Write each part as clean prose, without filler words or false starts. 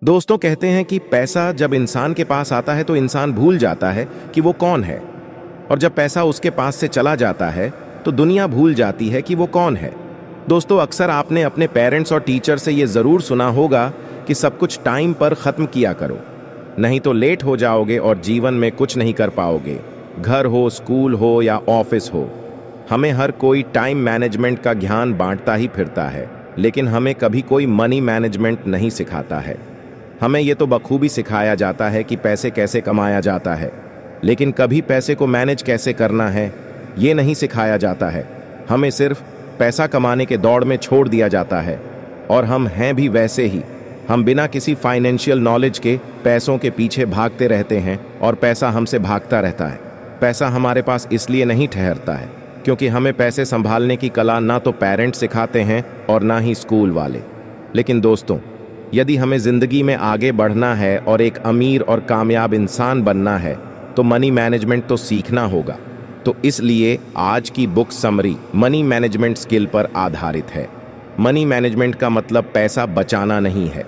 दोस्तों, कहते हैं कि पैसा जब इंसान के पास आता है तो इंसान भूल जाता है कि वो कौन है, और जब पैसा उसके पास से चला जाता है तो दुनिया भूल जाती है कि वो कौन है। दोस्तों, अक्सर आपने अपने पेरेंट्स और टीचर से ये ज़रूर सुना होगा कि सब कुछ टाइम पर ख़त्म किया करो, नहीं तो लेट हो जाओगे और जीवन में कुछ नहीं कर पाओगे। घर हो, स्कूल हो या ऑफिस हो, हमें हर कोई टाइम मैनेजमेंट का ज्ञान बांटता ही फिरता है, लेकिन हमें कभी कोई मनी मैनेजमेंट नहीं सिखाता है। हमें ये तो बखूबी सिखाया जाता है कि पैसे कैसे कमाया जाता है, लेकिन कभी पैसे को मैनेज कैसे करना है ये नहीं सिखाया जाता है। हमें सिर्फ पैसा कमाने के दौड़ में छोड़ दिया जाता है, और हम हैं भी वैसे ही। हम बिना किसी फाइनेंशियल नॉलेज के पैसों के पीछे भागते रहते हैं और पैसा हमसे भागता रहता है। पैसा हमारे पास इसलिए नहीं ठहरता है क्योंकि हमें पैसे संभालने की कला ना तो पेरेंट्स सिखाते हैं और ना ही स्कूल वाले। लेकिन दोस्तों, यदि हमें ज़िंदगी में आगे बढ़ना है और एक अमीर और कामयाब इंसान बनना है तो मनी मैनेजमेंट तो सीखना होगा। तो इसलिए आज की book summary money management skill पर आधारित है। मनी मैनेजमेंट का मतलब पैसा बचाना नहीं है।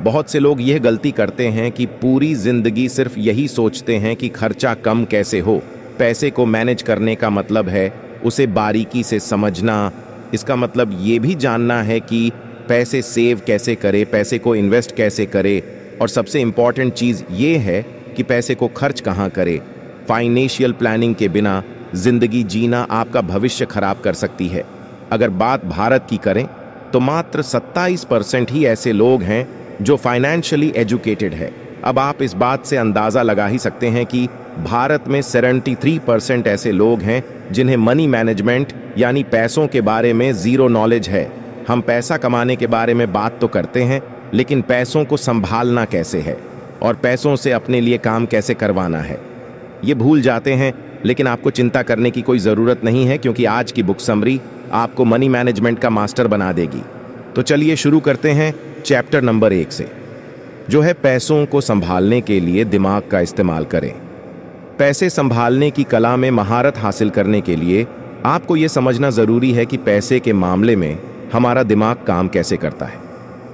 बहुत से लोग यह गलती करते हैं कि पूरी जिंदगी सिर्फ यही सोचते हैं कि खर्चा कम कैसे हो। पैसे को मैनेज करने का मतलब है उसे बारीकी से समझना। इसका मतलब ये भी जानना है कि पैसे सेव कैसे करे, पैसे को इन्वेस्ट कैसे करे, और सबसे इम्पॉर्टेंट चीज़ ये है कि पैसे को खर्च कहाँ करे। फाइनेंशियल प्लानिंग के बिना जिंदगी जीना आपका भविष्य खराब कर सकती है। अगर बात भारत की करें तो मात्र 27% ही ऐसे लोग हैं जो फाइनेंशियली एजुकेटेड है। अब आप इस बात से अंदाज़ा लगा ही सकते हैं कि भारत में 73% ऐसे लोग हैं जिन्हें मनी मैनेजमेंट यानी पैसों के बारे में ज़ीरो नॉलेज है। हम पैसा कमाने के बारे में बात तो करते हैं, लेकिन पैसों को संभालना कैसे है और पैसों से अपने लिए काम कैसे करवाना है ये भूल जाते हैं। लेकिन आपको चिंता करने की कोई ज़रूरत नहीं है, क्योंकि आज की बुक समरी आपको मनी मैनेजमेंट का मास्टर बना देगी। तो चलिए शुरू करते हैं चैप्टर नंबर 1 से, जो है पैसों को संभालने के लिए दिमाग का इस्तेमाल करें। पैसे संभालने की कला में महारत हासिल करने के लिए आपको ये समझना ज़रूरी है कि पैसे के मामले में हमारा दिमाग काम कैसे करता है।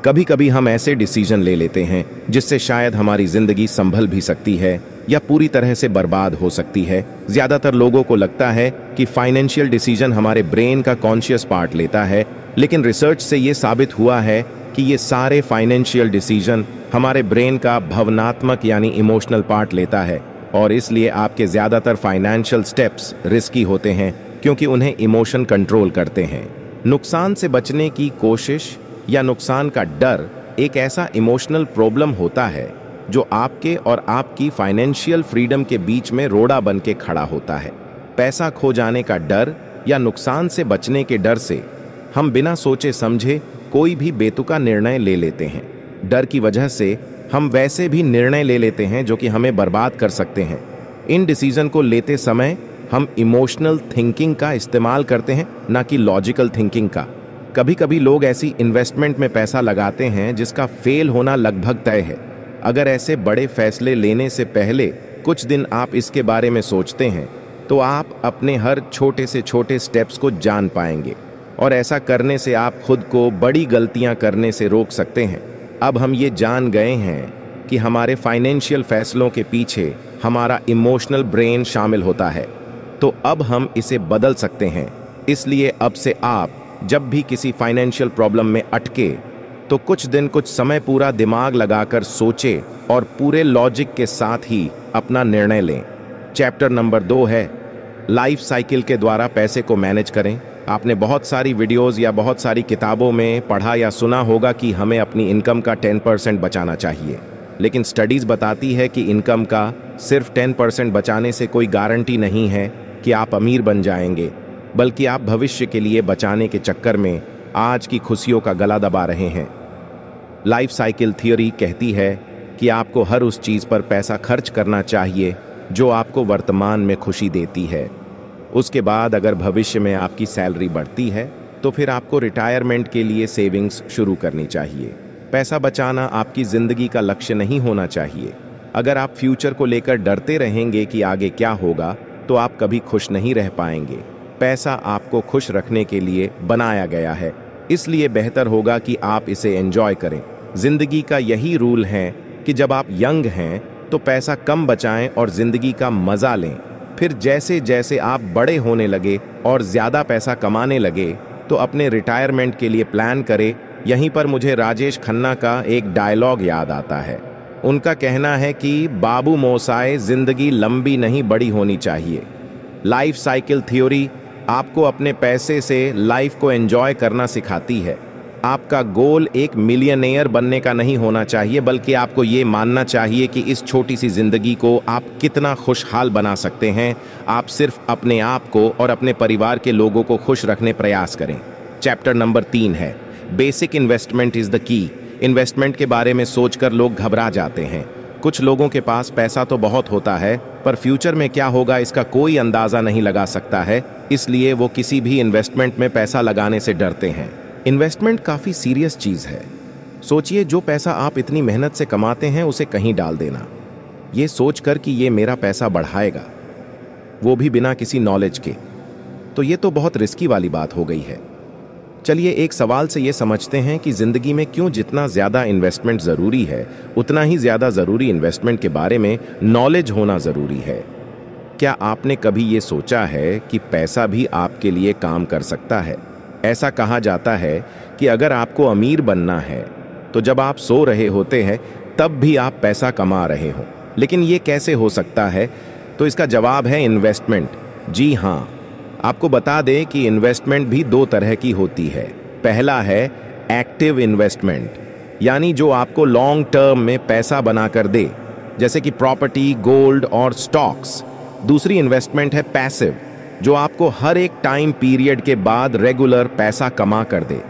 कभी कभी हम ऐसे डिसीजन ले लेते हैं जिससे शायद हमारी ज़िंदगी संभल भी सकती है या पूरी तरह से बर्बाद हो सकती है। ज़्यादातर लोगों को लगता है कि फाइनेंशियल डिसीजन हमारे ब्रेन का कॉन्शियस पार्ट लेता है, लेकिन रिसर्च से ये साबित हुआ है कि ये सारे फाइनेंशियल डिसीजन हमारे ब्रेन का भावनात्मक यानी इमोशनल पार्ट लेता है, और इसलिए आपके ज़्यादातर फाइनेंशियल स्टेप्स रिस्की होते हैं क्योंकि उन्हें इमोशन कंट्रोल करते हैं। नुकसान से बचने की कोशिश या नुकसान का डर एक ऐसा इमोशनल प्रॉब्लम होता है जो आपके और आपकी फाइनेंशियल फ्रीडम के बीच में रोड़ा बन के खड़ा होता है। पैसा खो जाने का डर या नुकसान से बचने के डर से हम बिना सोचे समझे कोई भी बेतुका निर्णय ले लेते हैं। डर की वजह से हम वैसे भी निर्णय ले लेते हैं जो कि हमें बर्बाद कर सकते हैं। इन डिसीजन को लेते समय हम इमोशनल थिंकिंग का इस्तेमाल करते हैं, ना कि लॉजिकल थिंकिंग का। कभी कभी लोग ऐसी इन्वेस्टमेंट में पैसा लगाते हैं जिसका फेल होना लगभग तय है। अगर ऐसे बड़े फैसले लेने से पहले कुछ दिन आप इसके बारे में सोचते हैं तो आप अपने हर छोटे से छोटे स्टेप्स को जान पाएंगे, और ऐसा करने से आप खुद को बड़ी गलतियां करने से रोक सकते हैं। अब हम ये जान गए हैं कि हमारे फाइनेंशियल फैसलों के पीछे हमारा इमोशनल ब्रेन शामिल होता है, तो अब हम इसे बदल सकते हैं। इसलिए अब से आप जब भी किसी फाइनेंशियल प्रॉब्लम में अटके तो कुछ दिन कुछ समय पूरा दिमाग लगाकर सोचे और पूरे लॉजिक के साथ ही अपना निर्णय लें। चैप्टर नंबर 2 है लाइफ साइकिल के द्वारा पैसे को मैनेज करें। आपने बहुत सारी वीडियोस या बहुत सारी किताबों में पढ़ा या सुना होगा कि हमें अपनी इनकम का 10% बचाना चाहिए, लेकिन स्टडीज़ बताती है कि इनकम का सिर्फ 10% बचाने से कोई गारंटी नहीं है कि आप अमीर बन जाएंगे, बल्कि आप भविष्य के लिए बचाने के चक्कर में आज की खुशियों का गला दबा रहे हैं। लाइफ साइकिल थियोरी कहती है कि आपको हर उस चीज़ पर पैसा खर्च करना चाहिए जो आपको वर्तमान में खुशी देती है। उसके बाद अगर भविष्य में आपकी सैलरी बढ़ती है तो फिर आपको रिटायरमेंट के लिए सेविंग्स शुरू करनी चाहिए। पैसा बचाना आपकी ज़िंदगी का लक्ष्य नहीं होना चाहिए। अगर आप फ्यूचर को लेकर डरते रहेंगे कि आगे क्या होगा तो आप कभी खुश नहीं रह पाएंगे। पैसा आपको खुश रखने के लिए बनाया गया है, इसलिए बेहतर होगा कि आप इसे एंजॉय करें। जिंदगी का यही रूल है कि जब आप यंग हैं तो पैसा कम बचाएं और जिंदगी का मजा लें। फिर जैसे जैसे आप बड़े होने लगे और ज्यादा पैसा कमाने लगे तो अपने रिटायरमेंट के लिए प्लान करें। यहीं पर मुझे राजेश खन्ना का एक डायलॉग याद आता है। उनका कहना है कि बाबू मोसाए, जिंदगी लंबी नहीं बड़ी होनी चाहिए। लाइफ साइकिल थ्योरी आपको अपने पैसे से लाइफ को एंजॉय करना सिखाती है। आपका गोल एक मिलियनेयर बनने का नहीं होना चाहिए, बल्कि आपको ये मानना चाहिए कि इस छोटी सी जिंदगी को आप कितना खुशहाल बना सकते हैं। आप सिर्फ अपने आप को और अपने परिवार के लोगों को खुश रखने प्रयास करें। चैप्टर नंबर 3 है basic investment is the key. Investment के बारे में सोचकर लोग घबरा जाते हैं। कुछ लोगों के पास पैसा तो बहुत होता है, पर फ्यूचर में क्या होगा इसका कोई अंदाजा नहीं लगा सकता है, इसलिए वो किसी भी इन्वेस्टमेंट में पैसा लगाने से डरते हैं। इन्वेस्टमेंट काफ़ी सीरियस चीज़ है। सोचिए, जो पैसा आप इतनी मेहनत से कमाते हैं उसे कहीं डाल देना, ये सोचकर कि ये मेरा पैसा बढ़ाएगा, वो भी बिना किसी नॉलेज के, तो ये तो बहुत रिस्की वाली बात हो गई है। चलिए एक सवाल से ये समझते हैं कि ज़िंदगी में क्यों जितना ज़्यादा इन्वेस्टमेंट ज़रूरी है, उतना ही ज़्यादा ज़रूरी इन्वेस्टमेंट के बारे में नॉलेज होना ज़रूरी है। क्या आपने कभी ये सोचा है कि पैसा भी आपके लिए काम कर सकता है? ऐसा कहा जाता है कि अगर आपको अमीर बनना है तो जब आप सो रहे होते हैं तब भी आप पैसा कमा रहे हो। लेकिन ये कैसे हो सकता है? तो इसका जवाब है इन्वेस्टमेंट। जी हाँ, आपको बता दें कि इन्वेस्टमेंट भी 2 तरह की होती है। पहला है एक्टिव इन्वेस्टमेंट, यानी जो आपको लॉन्ग टर्म में पैसा बनाकर दे, जैसे कि प्रॉपर्टी, गोल्ड और स्टॉक्स। दूसरी इन्वेस्टमेंट है पैसिव, जो आपको हर एक टाइम पीरियड के बाद रेगुलर पैसा कमा कर दे,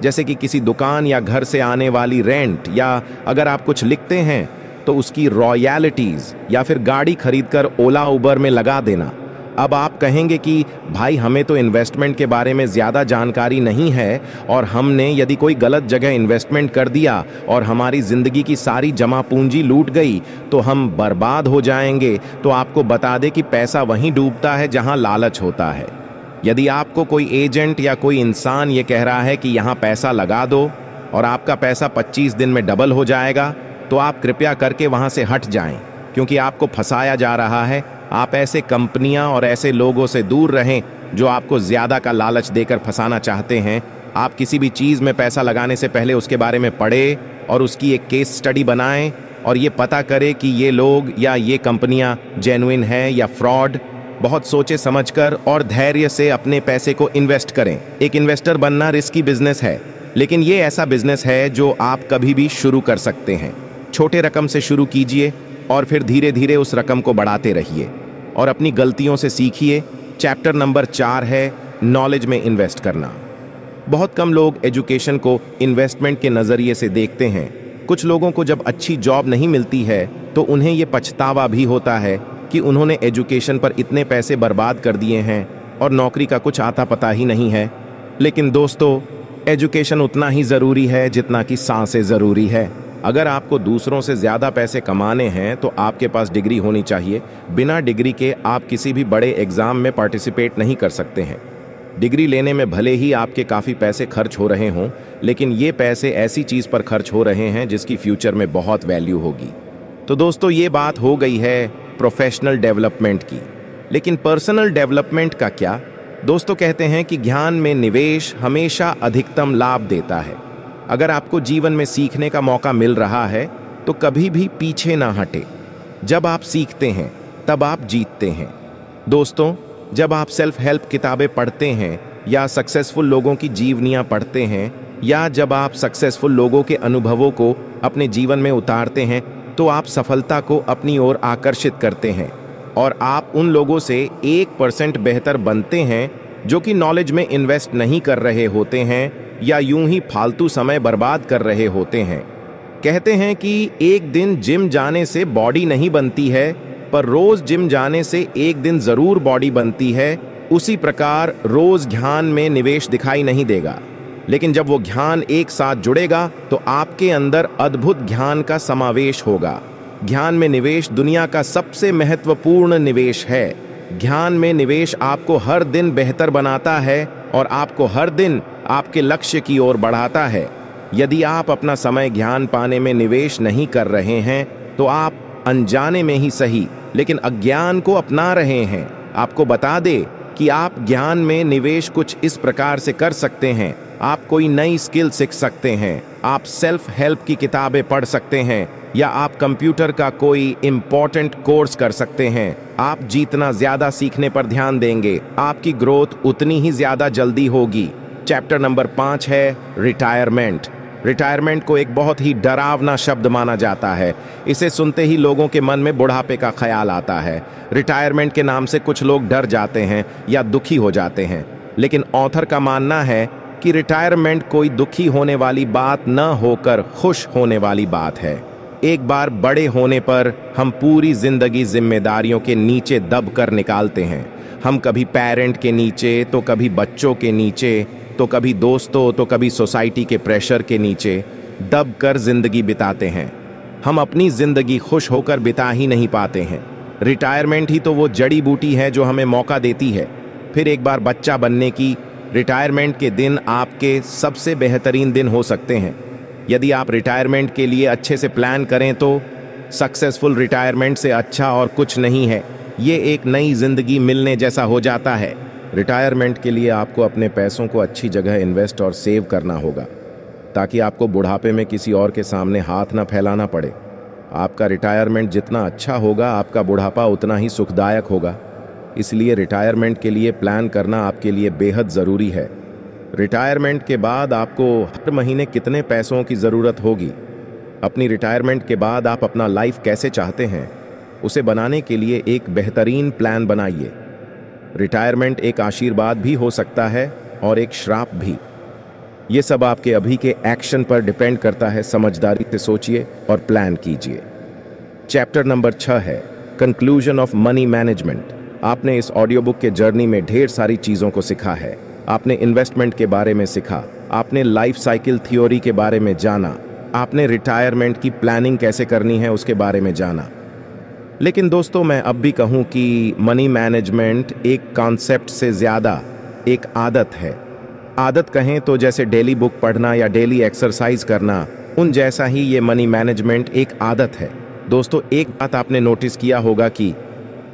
जैसे कि किसी दुकान या घर से आने वाली रेंट, या अगर आप कुछ लिखते हैं तो उसकी रॉयल्टीज, या फिर गाड़ी खरीदकर ओला उबर में लगा देना। अब आप कहेंगे कि भाई हमें तो इन्वेस्टमेंट के बारे में ज़्यादा जानकारी नहीं है, और हमने यदि कोई गलत जगह इन्वेस्टमेंट कर दिया और हमारी ज़िंदगी की सारी जमा पूंजी लूट गई तो हम बर्बाद हो जाएंगे। तो आपको बता दें कि पैसा वहीं डूबता है जहां लालच होता है। यदि आपको कोई एजेंट या कोई इंसान ये कह रहा है कि यहाँ पैसा लगा दो और आपका पैसा 25 दिन में डबल हो जाएगा, तो आप कृपया करके वहाँ से हट जाएं, क्योंकि आपको फंसाया जा रहा है। आप ऐसे कंपनियां और ऐसे लोगों से दूर रहें जो आपको ज्यादा का लालच देकर फंसाना चाहते हैं। आप किसी भी चीज में पैसा लगाने से पहले उसके बारे में पढ़ें और उसकी एक केस स्टडी बनाएं और ये पता करें कि ये लोग या ये कंपनियां जेन्युइन है या फ्रॉड। बहुत सोचे समझकर और धैर्य से अपने पैसे को इन्वेस्ट करें। एक इन्वेस्टर बनना रिस्की बिजनेस है, लेकिन ये ऐसा बिजनेस है जो आप कभी भी शुरू कर सकते हैं। छोटे रकम से शुरू कीजिए और फिर धीरे धीरे उस रकम को बढ़ाते रहिए और अपनी गलतियों से सीखिए। चैप्टर नंबर 4 है नॉलेज में इन्वेस्ट करना। बहुत कम लोग एजुकेशन को इन्वेस्टमेंट के नज़रिए से देखते हैं। कुछ लोगों को जब अच्छी जॉब नहीं मिलती है तो उन्हें ये पछतावा भी होता है कि उन्होंने एजुकेशन पर इतने पैसे बर्बाद कर दिए हैं और नौकरी का कुछ आता पता ही नहीं है। लेकिन दोस्तों, एजुकेशन उतना ही ज़रूरी है जितना कि सांसें ज़रूरी है। अगर आपको दूसरों से ज़्यादा पैसे कमाने हैं तो आपके पास डिग्री होनी चाहिए। बिना डिग्री के आप किसी भी बड़े एग्ज़ाम में पार्टिसिपेट नहीं कर सकते हैं। डिग्री लेने में भले ही आपके काफ़ी पैसे खर्च हो रहे हों, लेकिन ये पैसे ऐसी चीज़ पर खर्च हो रहे हैं जिसकी फ्यूचर में बहुत वैल्यू होगी। तो दोस्तों, ये बात हो गई है प्रोफेशनल डेवलपमेंट की, लेकिन पर्सनल डेवलपमेंट का क्या? दोस्तों कहते हैं कि ज्ञान में निवेश हमेशा अधिकतम लाभ देता है। अगर आपको जीवन में सीखने का मौका मिल रहा है तो कभी भी पीछे ना हटे। जब आप सीखते हैं तब आप जीतते हैं। दोस्तों, जब आप सेल्फ हेल्प किताबें पढ़ते हैं या सक्सेसफुल लोगों की जीवनियाँ पढ़ते हैं, या जब आप सक्सेसफुल लोगों के अनुभवों को अपने जीवन में उतारते हैं, तो आप सफलता को अपनी ओर आकर्षित करते हैं और आप उन लोगों से 1% बेहतर बनते हैं जो कि नॉलेज में इन्वेस्ट नहीं कर रहे होते हैं या यूं ही फालतू समय बर्बाद कर रहे होते हैं। कहते हैं कि एक दिन जिम जाने से बॉडी नहीं बनती है, पर रोज जिम जाने से एक दिन जरूर बॉडी बनती है। उसी प्रकार रोज ज्ञान में निवेश दिखाई नहीं देगा, लेकिन जब वो ज्ञान एक साथ जुड़ेगा तो आपके अंदर अद्भुत ज्ञान का समावेश होगा। ज्ञान में निवेश दुनिया का सबसे महत्वपूर्ण निवेश है। ज्ञान में निवेश आपको हर दिन बेहतर बनाता है और आपको हर दिन आपके लक्ष्य की ओर बढ़ाता है। यदि आप अपना समय ज्ञान पाने में निवेश नहीं कर रहे हैं तो आप अनजाने में ही सही लेकिन अज्ञान को अपना रहे हैं। आपको बता दे कि आप ज्ञान में निवेश कुछ इस प्रकार से कर सकते हैं। आप कोई नई स्किल सीख सकते हैं, आप सेल्फ हेल्प की किताबें पढ़ सकते हैं, या आप कंप्यूटर का कोई इम्पोर्टेंट कोर्स कर सकते हैं। आप जितना ज्यादा सीखने पर ध्यान देंगे, आपकी ग्रोथ उतनी ही ज्यादा जल्दी होगी। चैप्टर नंबर 5 है रिटायरमेंट। रिटायरमेंट को एक बहुत ही डरावना शब्द माना जाता है। इसे सुनते ही लोगों के मन में बुढ़ापे का ख्याल आता है। रिटायरमेंट के नाम से कुछ लोग डर जाते हैं या दुखी हो जाते हैं, लेकिन ऑथर का मानना है कि रिटायरमेंट कोई दुखी होने वाली बात न होकर खुश होने वाली बात है। एक बार बड़े होने पर हम पूरी जिंदगी जिम्मेदारियों के नीचे दब कर निकालते हैं। हम कभी पेरेंट के नीचे, तो कभी बच्चों के नीचे, तो कभी दोस्तों, तो कभी सोसाइटी के प्रेशर के नीचे दब कर जिंदगी बिताते हैं। हम अपनी जिंदगी खुश होकर बिता ही नहीं पाते हैं। रिटायरमेंट ही तो वो जड़ी बूटी है जो हमें मौका देती है फिर एक बार बच्चा बनने की। रिटायरमेंट के दिन आपके सबसे बेहतरीन दिन हो सकते हैं। यदि आप रिटायरमेंट के लिए अच्छे से प्लान करें तो सक्सेसफुल रिटायरमेंट से अच्छा और कुछ नहीं है। ये एक नई जिंदगी मिलने जैसा हो जाता है। रिटायरमेंट के लिए आपको अपने पैसों को अच्छी जगह इन्वेस्ट और सेव करना होगा, ताकि आपको बुढ़ापे में किसी और के सामने हाथ ना फैलाना पड़े। आपका रिटायरमेंट जितना अच्छा होगा, आपका बुढ़ापा उतना ही सुखदायक होगा। इसलिए रिटायरमेंट के लिए प्लान करना आपके लिए बेहद ज़रूरी है। रिटायरमेंट के बाद आपको हर महीने कितने पैसों की ज़रूरत होगी, अपनी रिटायरमेंट के बाद आप अपना लाइफ कैसे चाहते हैं, उसे बनाने के लिए एक बेहतरीन प्लान बनाइए। रिटायरमेंट एक आशीर्वाद भी हो सकता है और एक श्राप भी। ये सब आपके अभी के एक्शन पर डिपेंड करता है। समझदारी से सोचिए और प्लान कीजिए। चैप्टर नंबर 6 है कंक्लूजन ऑफ मनी मैनेजमेंट। आपने इस ऑडियो बुक के जर्नी में ढेर सारी चीज़ों को सीखा है। आपने इन्वेस्टमेंट के बारे में सीखा, आपने लाइफ साइकिल थ्योरी के बारे में जाना, आपने रिटायरमेंट की प्लानिंग कैसे करनी है उसके बारे में जाना। लेकिन दोस्तों, मैं अब भी कहूँ कि मनी मैनेजमेंट एक कॉन्सेप्ट से ज़्यादा एक आदत है। आदत कहें तो जैसे डेली बुक पढ़ना या डेली एक्सरसाइज करना, उन जैसा ही ये मनी मैनेजमेंट एक आदत है। दोस्तों, एक बात आपने नोटिस किया होगा कि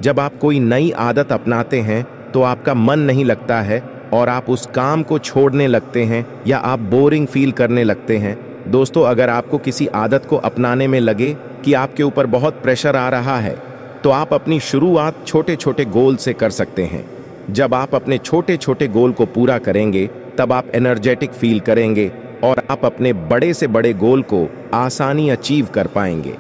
जब आप कोई नई आदत अपनाते हैं तो आपका मन नहीं लगता है और आप उस काम को छोड़ने लगते हैं या आप बोरिंग फील करने लगते हैं। दोस्तों, अगर आपको किसी आदत को अपनाने में लगे कि आपके ऊपर बहुत प्रेशर आ रहा है, तो आप अपनी शुरुआत छोटे छोटे गोल से कर सकते हैं। जब आप अपने छोटे छोटे गोल को पूरा करेंगे, तब आप एनर्जेटिक फील करेंगे और आप अपने बड़े से बड़े गोल को आसानी अचीव कर पाएंगे।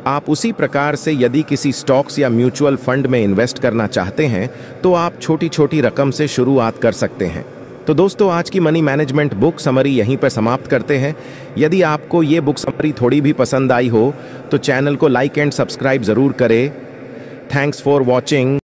आप उसी प्रकार से यदि किसी स्टॉक्स या म्यूचुअल फंड में इन्वेस्ट करना चाहते हैं, तो आप छोटी छोटी रकम से शुरुआत कर सकते हैं। तो दोस्तों, आज की मनी मैनेजमेंट बुक समरी यहीं पर समाप्त करते हैं। यदि आपको ये बुक समरी थोड़ी भी पसंद आई हो तो चैनल को लाइक एंड सब्सक्राइब जरूर करें। Thanks for watching.